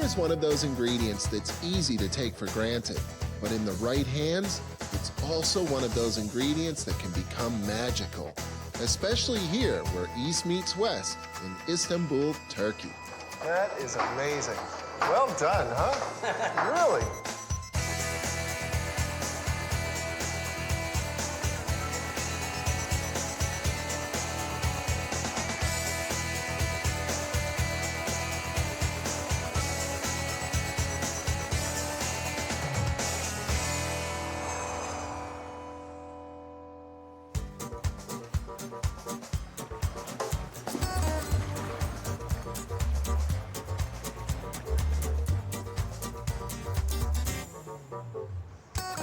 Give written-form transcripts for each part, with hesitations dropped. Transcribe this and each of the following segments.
is one of those ingredients that's easy to take for granted, but in the right hands, it's also one of those ingredients that can become magical, especially here where East meets West in Istanbul, Turkey. That is amazing. Well done, huh? Really?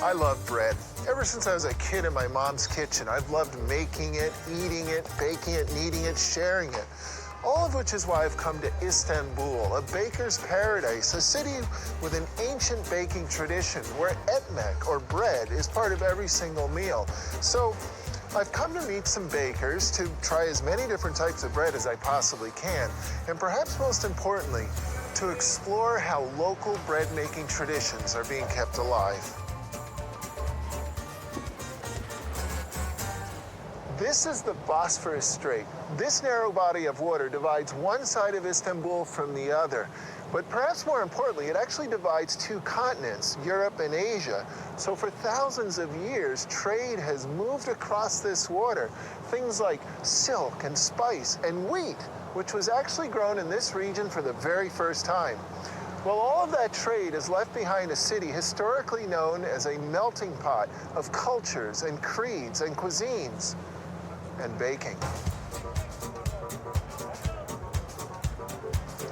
I love bread. Ever since I was a kid in my mom's kitchen, I've loved making it, eating it, baking it, kneading it, sharing it. All of which is why I've come to Istanbul, a baker's paradise, a city with an ancient baking tradition where etmek, or bread, is part of every single meal. So I've come to meet some bakers to try as many different types of bread as I possibly can, and perhaps most importantly, to explore how local bread-making traditions are being kept alive. This is the Bosphorus Strait. This narrow body of water divides one side of Istanbul from the other. But perhaps more importantly, it actually divides two continents, Europe and Asia. So for thousands of years, trade has moved across this water. Things like silk and spice and wheat, which was actually grown in this region for the very first time. Well, all of that trade has left behind a city historically known as a melting pot of cultures and creeds and cuisines. And baking.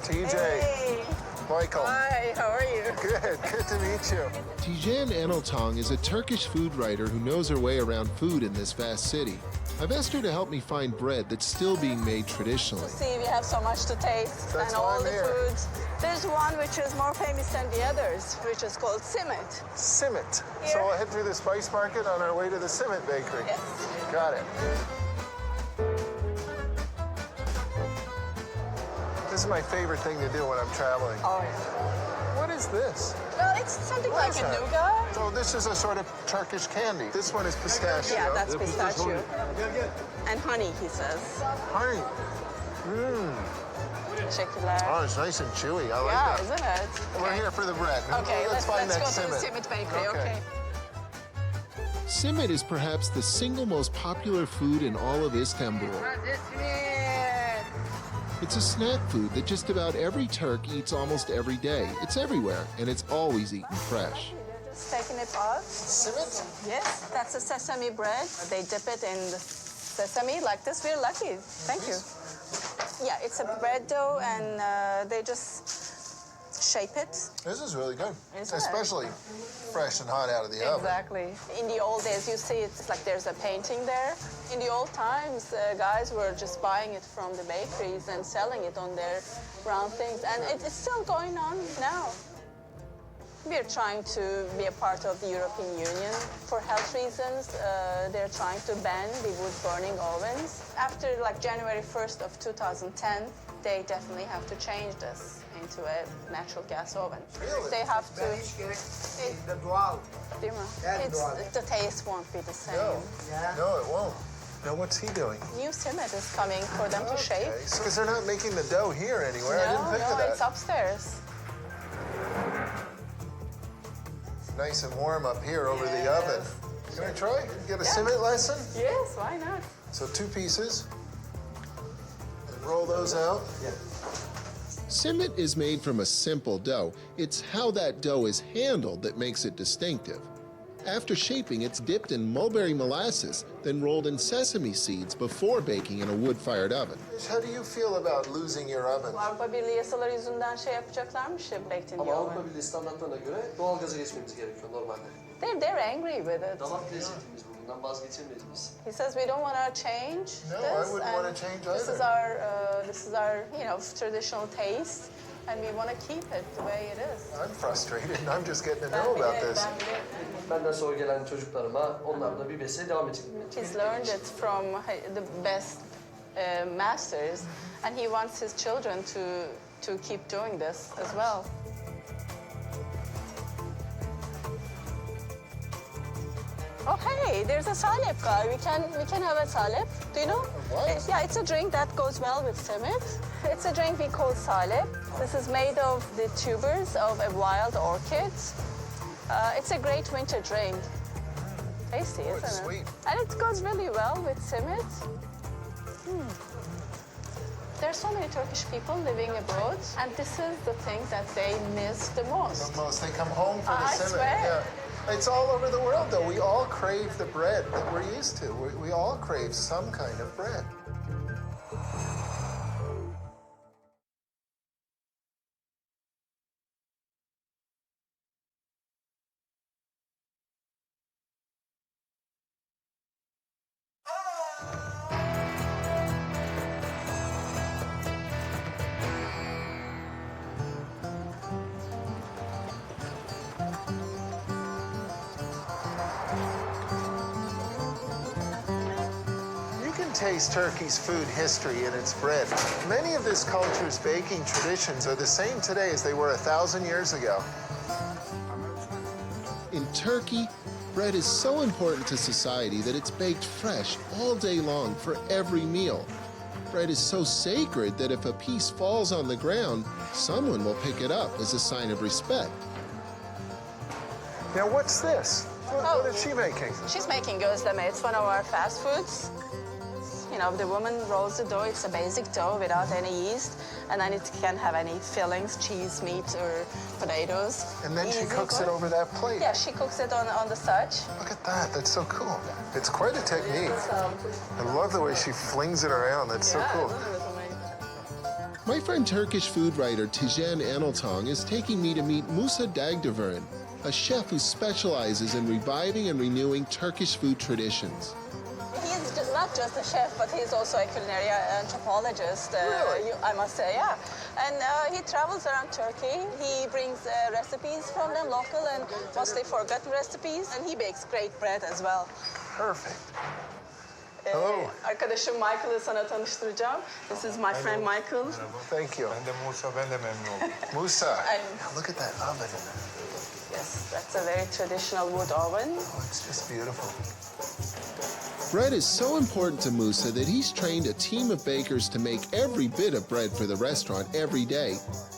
TJ. Hey. Michael. Hi, how are you? Good to meet you. Tijen Eneltong is a Turkish food writer who knows her way around food in this vast city. I've asked her to help me find bread that's still being made traditionally. See, we have so much to taste. That's and why all I'm the here. foods. There's one which is more famous than the others, which is called simit. Simit. Here. So we'll head through the spice market on our way to the Simit bakery. Yes. Got it. This is my favorite thing to do when I'm traveling. Oh, yeah. What is this? Well, it's something What like is a that? nougat. So this is a sort of Turkish candy. This one is pistachio. Yeah, that's pistachio. And honey, he says. Honey. Mmm. Teşekkürler. Oh, it's nice and chewy. I like Yeah, that. isn't it? We're here for the bread. Okay, let's find go that to the Simit. simit bakery, okay. Simit is perhaps the single most popular food in all of Istanbul. It's a snack food that just about every Turk eats almost every day. It's everywhere, and it's always eaten fresh. Just taking it out. Simit? Yes, that's a sesame bread. They dip it in the sesame like this. We're lucky. Thank you. Yeah, it's a bread dough, and they just shape it. This is really good. Isn't it? Especially fresh and hot out of the oven. Exactly. In the old days, you see it's like there's a painting there. In the old times, guys were just buying it from the bakeries and selling it on their round things. And it's still going on now. We're trying to be a part of the European Union. For health reasons, they're trying to ban the wood-burning ovens. After like January 1st of 2010, they definitely have to change this into a natural gas oven. Really? They have to. The doğal. Değil mi? The taste won't be the same. No. Yeah. No, it won't. Now, what's he doing? New simit is coming for them to shape. Because they're not making the dough here anywhere. I didn't think of that. It's upstairs. Nice and warm up here over the Yes. oven. Can I try? Get a Yeah. Simit lesson? Yes, why not? So 2 pieces. And roll those out. Simit is made from a simple dough. It's how that dough is handled that makes it distinctive. After shaping, it's dipped in mulberry molasses, then rolled in sesame seeds before baking in a wood-fired oven. How do you feel about losing your oven? Avrupa Birliği yasaları yüzünden şey yapacaklarmış ya, baked in the Ama oven. Avrupa Birliği standartlarına göre doğalgaza geçmemiz gerekiyor normalde. They're angry with it. Damak lezzetimiz bu, bundan vazgeçemeyiz biz. He says we don't want to change No, I this. wouldn't and wanna change This is either. our traditional taste, and we want to keep it the way it is. I'm frustrated. I'm just getting to know about this. Benden sonra gelen çocuklarıma onlar da bir mesleğe devam edecek. He's learned it from the best masters, and he wants his children to keep doing this as well. Oh, hey, there's a salep guy. We can have a salep. Do you know? What? Yeah, it's a drink that goes well with simit. It's a drink we call salep. This is made of the tubers of a wild orchid. It's a great winter drink. Tasty, isn't it's it? sweet. And it goes really well with simit. There's so many Turkish people living abroad, and this is the thing that they miss the most. The most. They come home for the I simit. swear. Yeah. It's all over the world, though. We all crave the bread that we're used to. We all crave some kind of bread. You can taste Turkey's food history in its bread. Many of this culture's baking traditions are the same today as they were 1,000 years ago. In Turkey, bread is so important to society that it's baked fresh all day long for every meal. Bread is so sacred that if a piece falls on the ground, someone will pick it up as a sign of respect. Now, what's this? What is she making? She's making gözleme. It's one of our fast foods. You know, the woman rolls the dough. It's a basic dough without any yeast. And then it can have any fillings, cheese, meat, or potatoes. And then she Easy cooks it cook. over that plate. Yeah, she cooks it on the starch. Look at that. That's so cool. It's quite a technique. I love the way she flings it around. That's so cool. My friend Turkish food writer Tijen Anıltong is taking me to meet Musa Dagdevern, a chef who specializes in reviving and renewing Turkish food traditions. He's not just a chef, but he's also a culinary anthropologist. Really? I must say, yeah. And he travels around Turkey. He brings recipes from them, local and mostly forgotten recipes. And he bakes great bread as well. Perfect. Hello. Arkadaşım Michael'ı sana tanıştıracağım. This is my friend Michael. Thank you. Ben de Musa, ben de memnun oldum. Musa, And- look at that oven. Yes, that's a very traditional wood oven. Oh, it's just beautiful. Bread is so important to Musa that he's trained a team of bakers to make every bit of bread for the restaurant every day.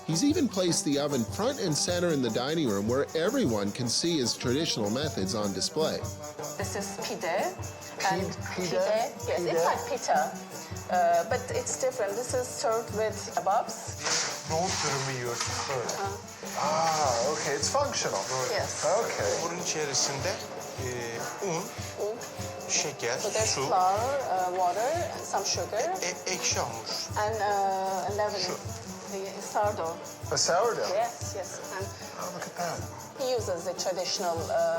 He's even placed the oven front and center in the dining room where everyone can see his traditional methods on display. This is pide. Pide? Yes, Pide? it's like pita. But it's different. This is served with kebabs. Nohut dürümü yiyorsun böyle. Ah, okay, it's functional. Yes. Okay. Bunun içerisinde un, şeker, So there's su, flour, water, and some sugar, ekşi hamur. and leavening, the sourdough. A sourdough. Yes, yes. And Oh, look at that. he uses the traditional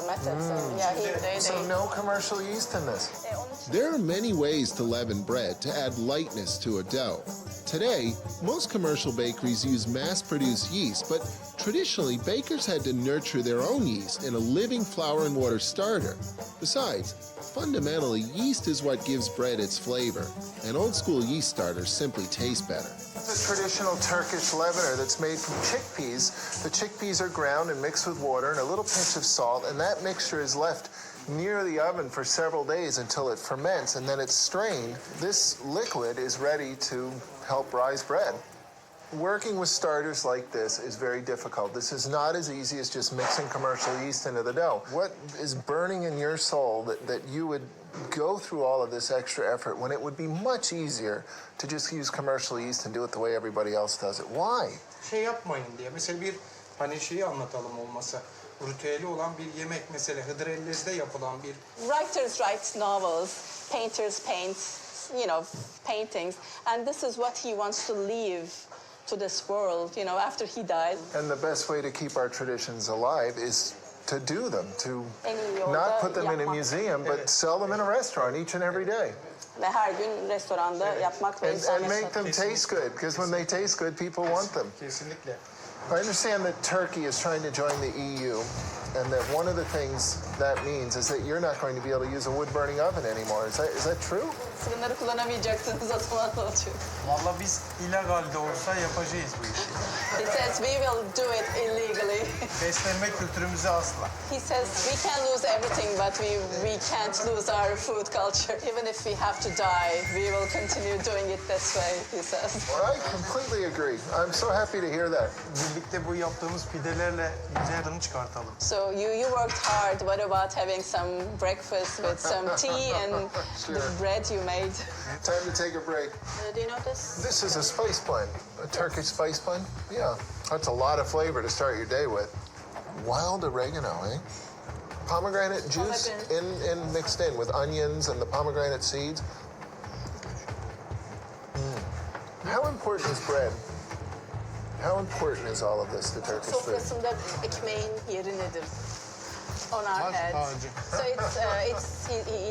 methods. And yeah, So no commercial yeast in this. they There are many ways to leaven bread to add lightness to a dough. Today, most commercial bakeries use mass-produced yeast, but traditionally, bakers had to nurture their own yeast in a living flour and water starter. Besides, fundamentally, yeast is what gives bread its flavor, and old-school yeast starters simply taste better. It's a traditional Turkish leavener that's made from chickpeas. The chickpeas are ground and mixed with water and a little pinch of salt, and that mixture is left near the oven for several days until it ferments, and then it's strained. This liquid is ready to help rise bread. Working with starters like this is very difficult. This is not as easy as just mixing commercial yeast into the dough. What is burning in your soul that you would go through all of this extra effort when it would be much easier to just use commercial yeast and do it the way everybody else does it? Why? Şey yapmayın diye. Mesela bir hani şeyi anlatalım olmasa. Ritüeli olan bir yemek mesela Hıdrellez'de yapılan bir Writers write novels, painters paint, paintings, and this is what he wants to leave to this world, after he died. And the best way to keep our traditions alive is to do them, to En iyi yolda not put them in a yapmak. museum, but sell them in a restaurant each and every day. Ve her gün restoranda yapmak ve And insanlara make them satmak. taste good, because when they taste good, people want them. kesinlikle. I understand that Turkey is trying to join the EU, and that one of the things that means is that you're not going to be able to use a wood-burning oven anymore. Is that true? bustlin'ları kullanamayacaksınız o zaman ne olacak? Vallahi biz illegal de olsa yapacağız bu işi. He says we will do it illegally. Beslenme kültürümüzü asla. He says we can lose everything, but we can't lose our food culture. Even if we have to die, we will continue doing it this way, he says. I completely agree. I'm so happy to hear that. Birlikte bu yaptığımız pidelerle güzel tadını çıkartalım. So you worked hard. What about having some breakfast with some tea and Sure. the bread you made? Time to take a break. Do you know this? This is a spice blend, a Turkish spice blend. Yeah, that's a lot of flavor to start your day with. Wild oregano, eh? Pomegranate juice in mixed in with onions and the pomegranate seeds. How important is bread? How important is all of this to Turkish food? Sofrasında ekmeğin yeri nedir? On our Baş heads. tacı. So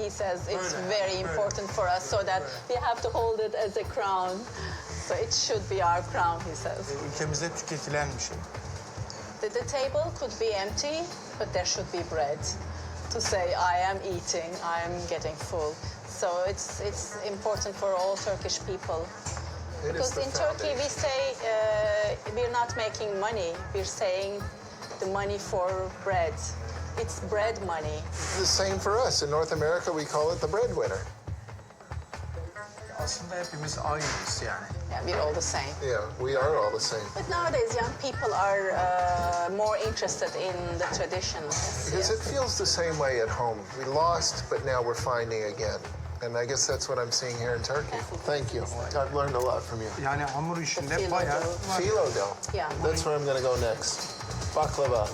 he says it's very important for us, so that we have to hold it as a crown. So it should be our crown, he says. Ülkemizde tüketilen bir şey. The table could be empty, but there should be bread to say I am eating, I am getting full. So it's important for all Turkish people. It is Because the in Turkey we foundation. say we're not making money, we're saying the money for bread. It's bread money. The same for us. In North America, we call it the breadwinner. Aslında hepimiz aynıyız yani. Yeah, we're all the same. Yeah, we are all the same. But nowadays young people are more interested in the traditions. Because it feels the same way at home. We lost, but now we're finding again. And I guess that's what I'm seeing here in Turkey. Thank you. I've learned a lot from you. Yani hamur işinde Filo bayağı dough. var. Filo dough. Yeah. That's where I'm going to go next. Baklava.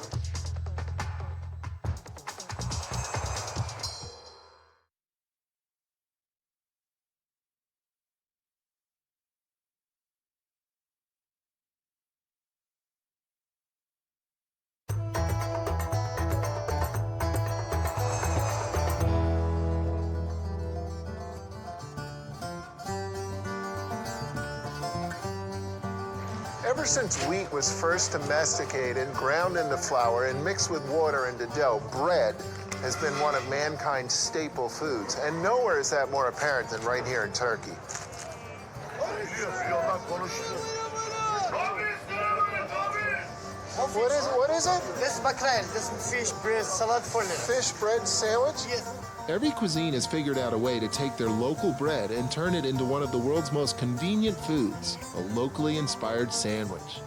Ever since wheat was first domesticated, ground into flour, and mixed with water into dough, bread has been one of mankind's staple foods. And nowhere is that more apparent than right here in Turkey. What is it? This is baklava. This is fish bread salad for dinner. Fish bread sandwich? Yes. Every cuisine has figured out a way to take their local bread and turn it into one of the world's most convenient foods, a locally inspired sandwich.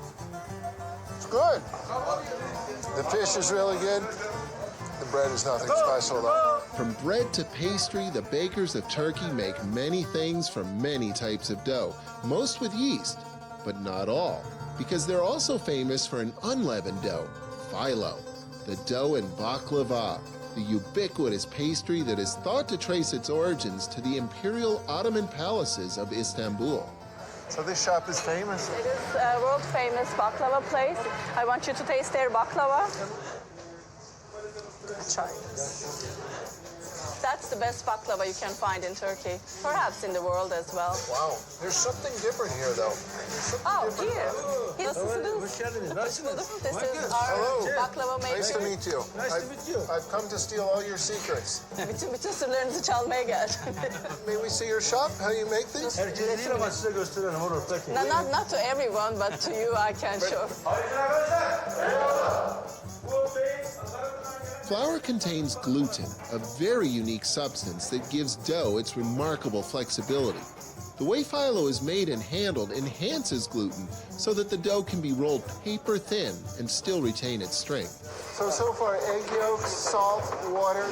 It's good. The fish is really good. The bread is nothing special, though. From bread to pastry, the bakers of Turkey make many things from many types of dough, most with yeast, but not all, because they're also famous for an unleavened dough, phyllo, the dough in baklava, the ubiquitous pastry that is thought to trace its origins to the imperial Ottoman palaces of Istanbul. So this shop is famous? It is a world-famous baklava place. I want you to taste their baklava. Try it. That's the best baklava you can find in Turkey, perhaps in the world as well. Wow. There's something different here, though. Oh, here. Nasılsınız? This is our baklava maker. Nice to meet you. Nice to meet you. I've come to steal all your secrets. Bütün sırlarınızı çalmaya geldim. May we see your shop, how you make these? Herkes değil ama size gösterelim olur. Peki. Not to everyone, but to you I can show. Flour contains gluten, a very unique substance that gives dough its remarkable flexibility. The way phyllo is made and handled enhances gluten so that the dough can be rolled paper thin and still retain its strength. So far, egg yolks, salt, water.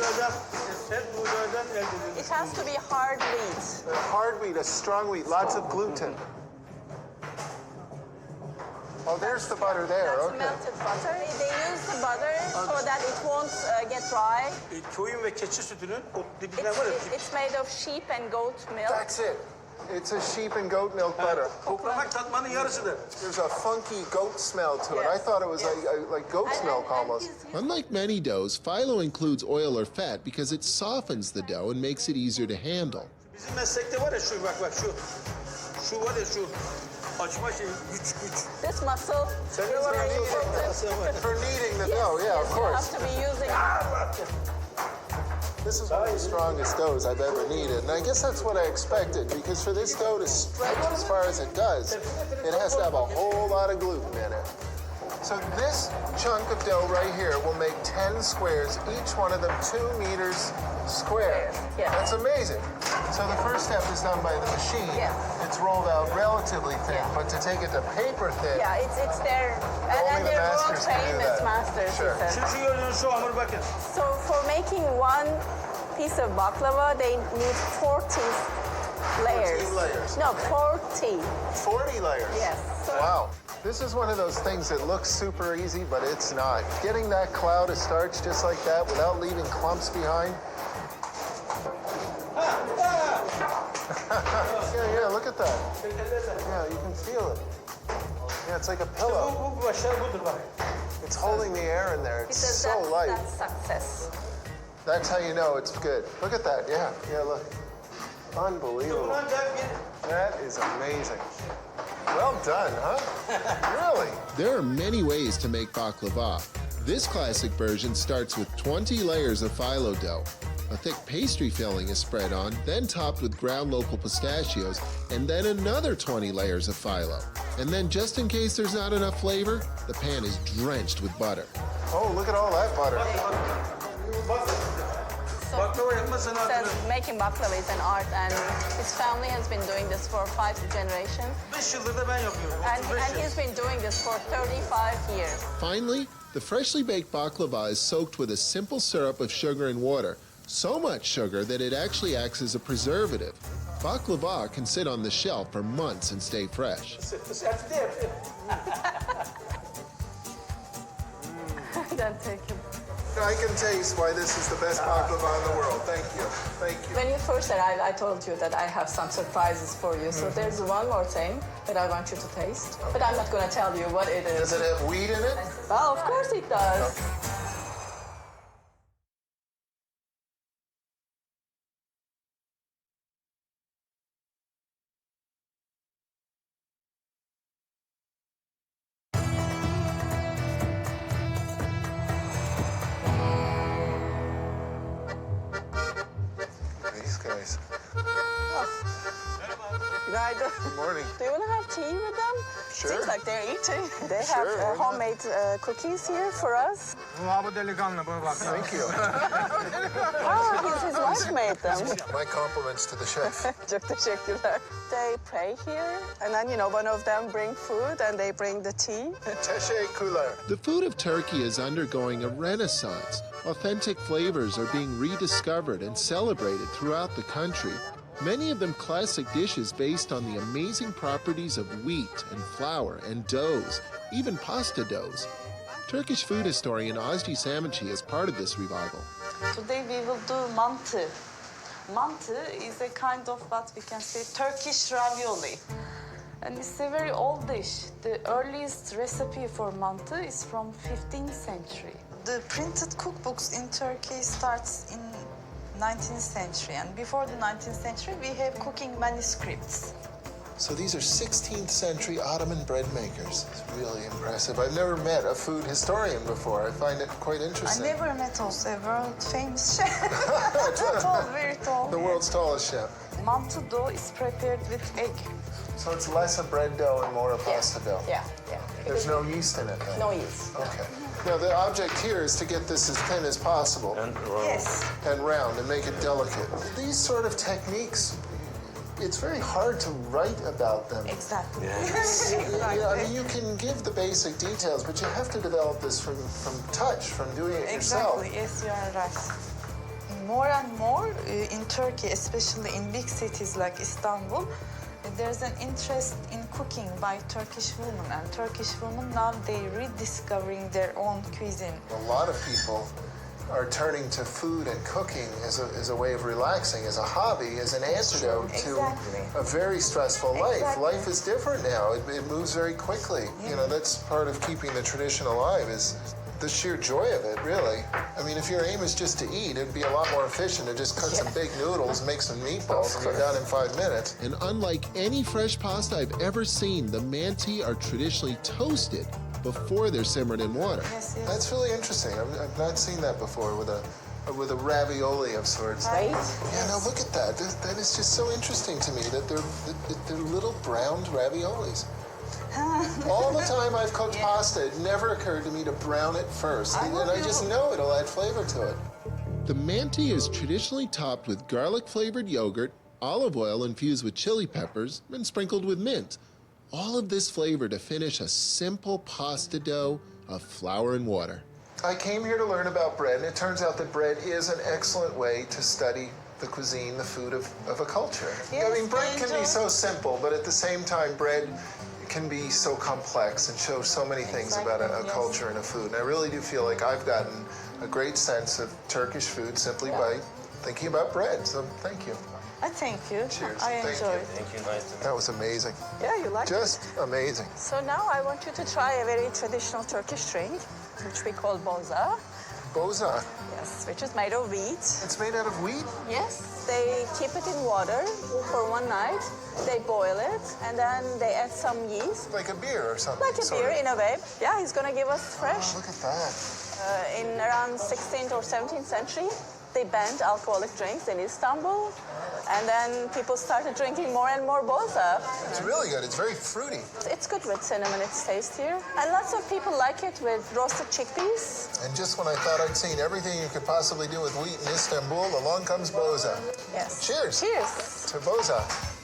It has to be hard wheat. Hard wheat, a strong wheat, lots of gluten. Oh, there's the butter there, That's okay. melted butter. They use the butter so that it won't get dry. Koyun ve keçi sütünün o dibinden var ya. It's made of sheep and goat milk. That's it. It's a sheep and goat milk butter. Koklamak tatmanın yarısıdır. There's a funky goat smell to it. I Yes. thought it was like goat's milk almost. Unlike many doughs, phyllo includes oil or fat because it softens the dough and makes it easier to handle. Bizim meslekte var ya şu bak şu. Şu var ya şu. Açma şey güç. This muscle Sen is de var ya very nasıl important. var. For kneading the dough, yeah, of You course. have to be using This is one of the strongest doughs I've ever kneaded, and I guess that's what I expected, because for this dough to stretch as far as it does, it has to have a whole lot of gluten in it. So this chunk of dough right here will make 10 squares, each one of them 2 meters square. Yeah. That's amazing. So the first step is done by the machine. Yeah. It's rolled out relatively thin, Yeah. but to take it to paper thin, Yeah, it's their, Only and the they're world masters can do famous that. masters. Sure. he said. Şu gördüğünüz şu hamur bakın. So for making one piece of baklava, they need 40 layers. 14 layers. No, 40. 40 layers. Yes. Wow. This is one of those things that looks super easy, but it's not. Getting that cloud of starch just like that without leaving clumps behind. yeah, look at that. Yeah, you can feel it. Yeah, it's like a pillow. Bu başlar budur bak. It's holding the air in there. He It's says so that's, light. that's success. That's how you know it's good. Look at that. Yeah, look. Unbelievable. Buna gel bir That is amazing. Well done, huh? Really? There are many ways to make baklava. This classic version starts with 20 layers of phyllo dough. A thick pastry filling is spread on, then topped with ground local pistachios, and then another 20 layers of phyllo. And then just in case there's not enough flavor, the pan is drenched with butter. Oh, look at all that butter. baklava yapma Says sanatını making baklava is an art, and his family has been doing this for 5 generations, 5 yıldır da ben yapıyorum. and 35 he's yıl. been doing this for 35 years. Finally, the freshly baked baklava is soaked with a simple syrup of sugar and water, so much sugar that it actually acts as a preservative. Baklava can sit on the shelf for months and stay fresh. Sertifte yapıyorum. Then take him. I can taste why this is the best baklava in the world. Thank you. Thank you. When you first arrived, I told you that I have some surprises for you. So there's one more thing that I want you to taste, but I'm not going to tell you what it Does is. it have wheat in it? Well, of course it does. These guys. Günaydın. Good morning. Do you want to have tea with them? Sure. Seems like they're eating. They Sure, have why not? homemade cookies here for us. Bu delikanlı buna bak. Thank you. Oh, his wife made them. My compliments to the chef. Çok teşekkürler. They pray here, and then, you know, one of them bring food, and they bring the tea. Teşekkürler. The food of Turkey is undergoing a renaissance. Authentic flavors are being rediscovered and celebrated throughout the country. Many of them classic dishes based on the amazing properties of wheat and flour and doughs, even pasta doughs. Turkish food historian Ozgi Samanci is part of this revival. Today we will do mantı. Mantı is a kind of what we can say Turkish ravioli. And it's a very old dish. The earliest recipe for mantı is from 15th century. The printed cookbooks in Turkey starts in 19th century. And before the 19th century, we have cooking manuscripts. So these are 16th century Ottoman bread makers. It's really impressive. I've never met a food historian before. I find it quite I interesting. never met also a world famous chef. Tall, very tall. The world's tallest chef. Mantı dough is prepared with egg. So it's less a bread dough and more a pasta dough. Yeah. There's no yeast in it then? No yeast. Okay. Now the object here is to get this as thin as possible Yes. and round and make it delicate. These sort of techniques, it's very hard to write about them. Exactly. Yeah, I mean, you can give the basic details, but you have to develop this from touch, from doing it yourself. Exactly, yes, you are right. More and more in Turkey, especially in big cities like Istanbul, there's an interest in cooking by Turkish women. And Turkish women now, they're rediscovering their own cuisine. A lot of people are turning to food and cooking as a way of relaxing, as a hobby, as an antidote Exactly. to a very stressful life. Exactly. Life is different now. It moves very quickly. You know, that's part of keeping the tradition alive, is the sheer joy of it, really. I mean, if your aim is just to eat, it'd be a lot more efficient to just cut some big noodles, make some meatballs, and you're done in 5 minutes. And unlike any fresh pasta I've ever seen, the manti are traditionally toasted before they're simmered in water. Yes, yes. That's really interesting. I've not seen that before with with a ravioli of sorts. Right? Yeah, now look at that. That is just so interesting to me that they're little browned raviolis. All the time I've cooked pasta, it never occurred to me to brown it first. And I just know it'll add flavor to it. The manti is traditionally topped with garlic-flavored yogurt, olive oil infused with chili peppers, and sprinkled with mint. All of this flavor to finish a simple pasta dough of flour and water. I came here to learn about bread, and it turns out that bread is an excellent way to study the cuisine, the food of a culture. I mean, bread can be so simple, but at the same time, bread can be so complex and show so many things about a culture and a food. And I really do feel like I've gotten a great sense of Turkish food simply by thinking about bread. So thank you. Thank you. Cheers. I Thank enjoyed. you. Thank you, nice to meet That was amazing. Yeah, you like Just amazing. So now I want you to try a very traditional Turkish drink, which we call boza. Boza. Yes, which is made of wheat. It's made out of wheat? Yes. They keep it in water for one night. They boil it, and then they add some yeast. Like a beer or something. Like a sort beer of. in a way. Yeah, he's gonna give us fresh. Look at that. In around 16th or 17th century, they banned alcoholic drinks in Istanbul. And then people started drinking more and more boza. It's really good. It's very fruity. It's good with cinnamon, it's tastier. And lots of people like it with roasted chickpeas. And just when I thought I'd seen everything you could possibly do with wheat in Istanbul, along comes boza. Yes. Cheers. Cheers. To boza.